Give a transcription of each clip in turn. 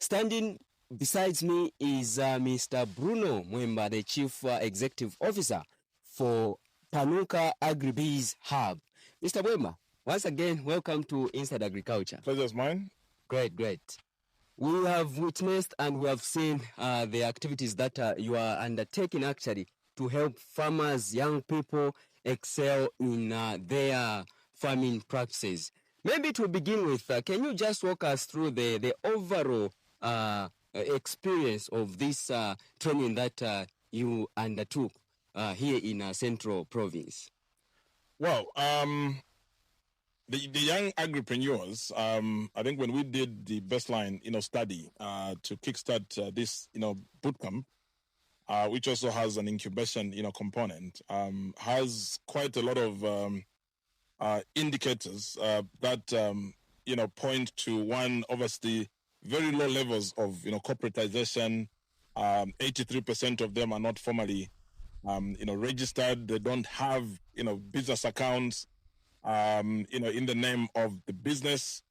Standing besides me is Mr. Bruno Mwemba, the Chief Executive Officer for Panuka Agribusiness Hub. Mr. Mwemba, once again, welcome to Inside Agriculture. Pleasure's mine. Great, great. We have witnessed and we have seen the activities that you are undertaking actually to help farmers, young people excel in their farming practices. Maybe to begin with, can you just walk us through the overall experience of this training that you undertook here in Central Province? Well, the young agripreneurs, I think when we did the baseline, study to kickstart this, bootcamp, which also has an incubation, component, has quite a lot of indicators that, point to one, obviously, very low levels of, corporatization. 83% of them are not formally, registered. They don't have, business accounts, in the name of the business.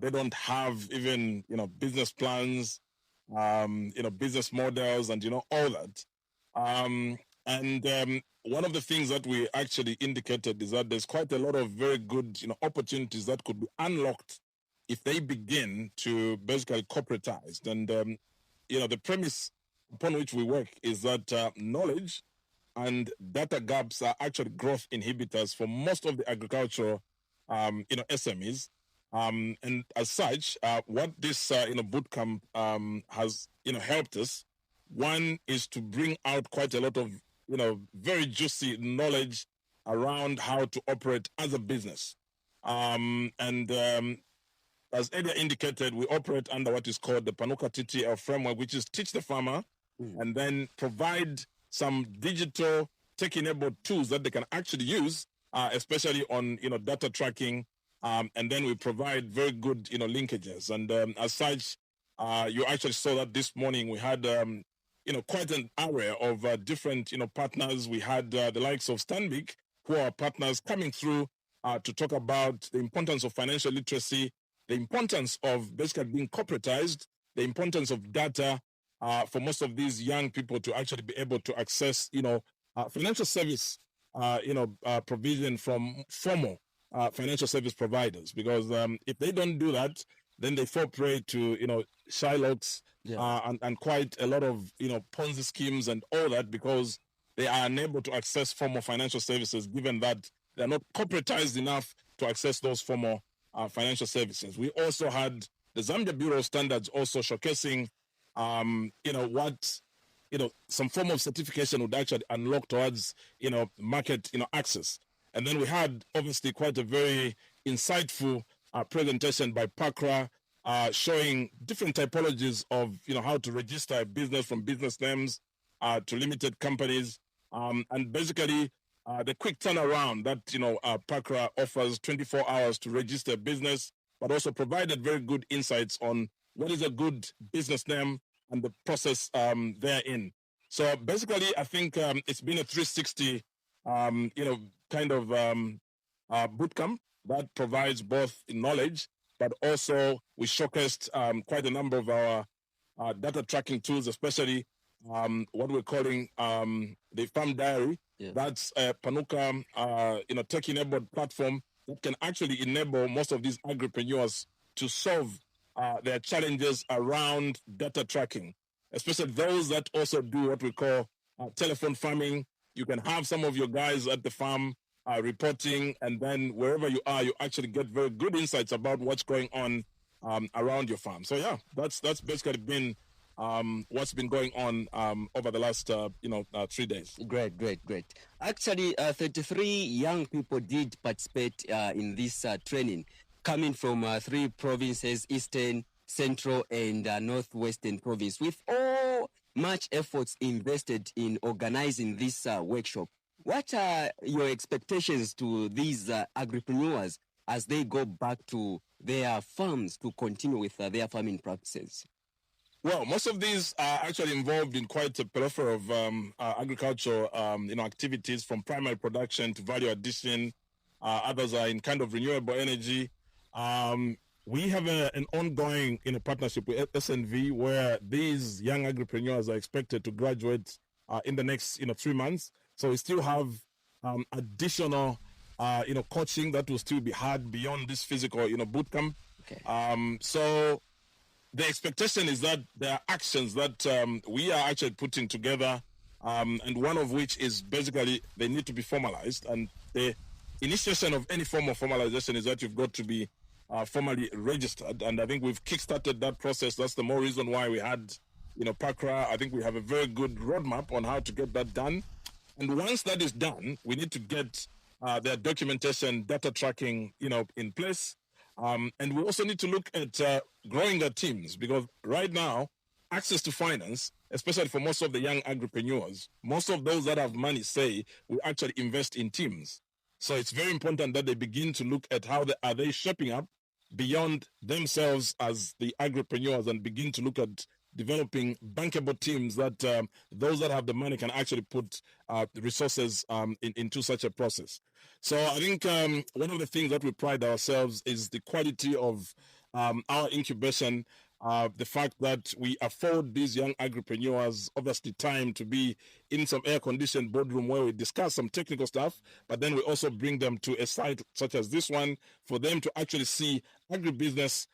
They don't have even, business plans, business models and, all that. And one of the things that we actually indicated is that there's quite a lot of very good, opportunities that could be unlocked if they begin to basically corporatize. And, the premise upon which we work is that knowledge and data gaps are actually growth inhibitors for most of the agricultural, SMEs. And as such, what this, bootcamp has, helped us, one is to bring out quite a lot of, very juicy knowledge around how to operate as a business. As earlier indicated, we operate under what is called the Panuka TTL framework, which is teach the farmer and then provide some digital tech-enabled tools that they can actually use, especially on, data tracking. And then we provide very good, linkages. And as such, you actually saw that this morning we had, quite an array of different, partners. We had the likes of Stanbic, who are partners coming through to talk about the importance of financial literacy, the importance of basically being corporatized, the importance of data for most of these young people to actually be able to access, financial service, provision from formal financial service providers. Because if they don't do that, then they fall prey to, Shylocks and quite a lot of, Ponzi schemes and all that, because they are unable to access formal financial services, given that they're not corporatized enough to access those formal financial services. We also had the Zambia Bureau of Standards also showcasing, what, some form of certification would actually unlock towards, market, access. And then we had obviously quite a very insightful presentation by Pakra showing different typologies of, how to register a business, from business names to limited companies. And basically, the quick turnaround that, Pakra offers 24 hours to register a business, but also provided very good insights on what is a good business name and the process therein. So basically, I think it's been a 360, kind of bootcamp that provides both knowledge, but also we showcased quite a number of our data tracking tools, especially what we're calling the Farm Diary. Yeah. That's a Panuka, tech-enabled platform that can actually enable most of these agripreneurs to solve their challenges around data tracking, especially those that also do what we call telephone farming. You can have some of your guys at the farm reporting, and then wherever you are, you actually get very good insights about what's going on around your farm. So yeah, that's basically been what's been going on over the last 3 days. Great. Actually, 33 young people did participate in this training, coming from 3 provinces: Eastern, Central, and Northwestern Province, with all much efforts invested in organizing this workshop. What are your expectations to these agripreneurs as they go back to their farms to continue with their farming practices? Well, most of these are actually involved in quite a plethora of agricultural, activities, from primary production to value addition. Others are in kind of renewable energy. we have an ongoing partnership with SNV where these young agripreneurs are expected to graduate in the next 3 months. So we still have additional coaching that will still be had beyond this physical bootcamp. Okay. So the expectation is that there are actions that we are actually putting together, and one of which is basically they need to be formalized. And the initiation of any form of formalization is that you've got to be formally registered. And I think we've kickstarted that process. That's the more reason why we had, PACRA. I think we have a very good roadmap on how to get that done. And once that is done, we need to get their documentation, data tracking, in place. And we also need to look at growing our teams, because right now, access to finance, especially for most of the young agripreneurs, most of those that have money say we actually invest in teams. So it's very important that they begin to look at how are they shaping up beyond themselves as the agripreneurs and begin to look at developing bankable teams that those that have the money can actually put resources into such a process. So I think one of the things that we pride ourselves is the quality of our incubation, the fact that we afford these young agripreneurs obviously time to be in some air-conditioned boardroom where we discuss some technical stuff, but then we also bring them to a site such as this one for them to actually see agribusiness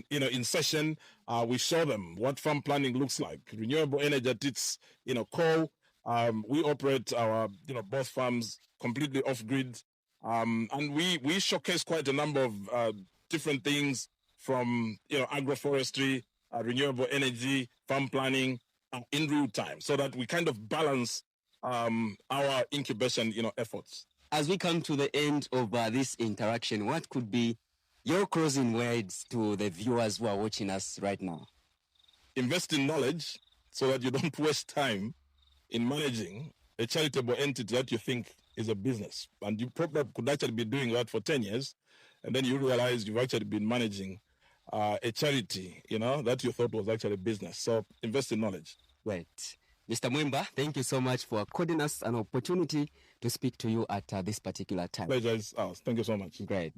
in session. We show them what farm planning looks like, renewable energy at its, core. We operate our, both farms completely off-grid. And we showcase quite a number of different things from, agroforestry, renewable energy, farm planning in real time, so that we kind of balance our incubation, efforts. As we come to the end of this interaction, what could be your closing words to the viewers who are watching us right now? Invest in knowledge so that you don't waste time in managing a charitable entity that you think is a business. And you probably could actually be doing that for 10 years, and then you realize you've actually been managing a charity, that you thought was actually a business. So invest in knowledge. Right. Mr. Mwimba, thank you so much for according us an opportunity to speak to you at this particular time. Pleasure is ours. Thank you so much. Great.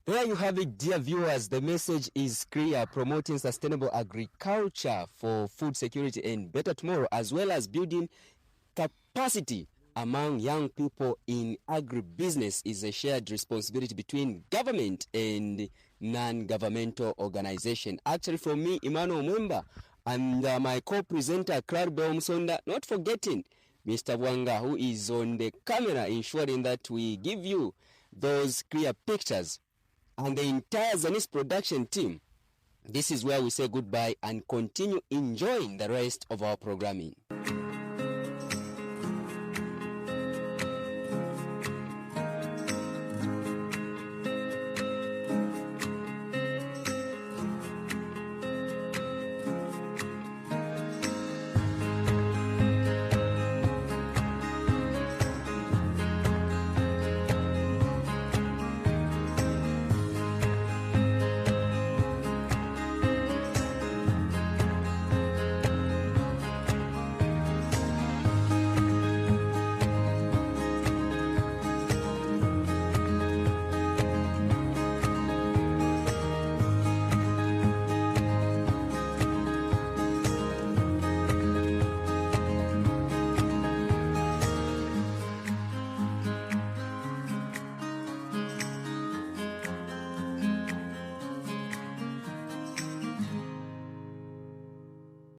There you have it, dear viewers. The message is clear: promoting sustainable agriculture for food security and better tomorrow, as well as building capacity among young people in agribusiness is a shared responsibility between government and non-governmental organization. Actually, for me, Emmanuel Mwimba, and my co-presenter, Claribel Musonda, not forgetting Mr. Wanga, who is on the camera, ensuring that we give you those clear pictures, and the entire ZANIS production team. This is where we say goodbye and continue enjoying the rest of our programming.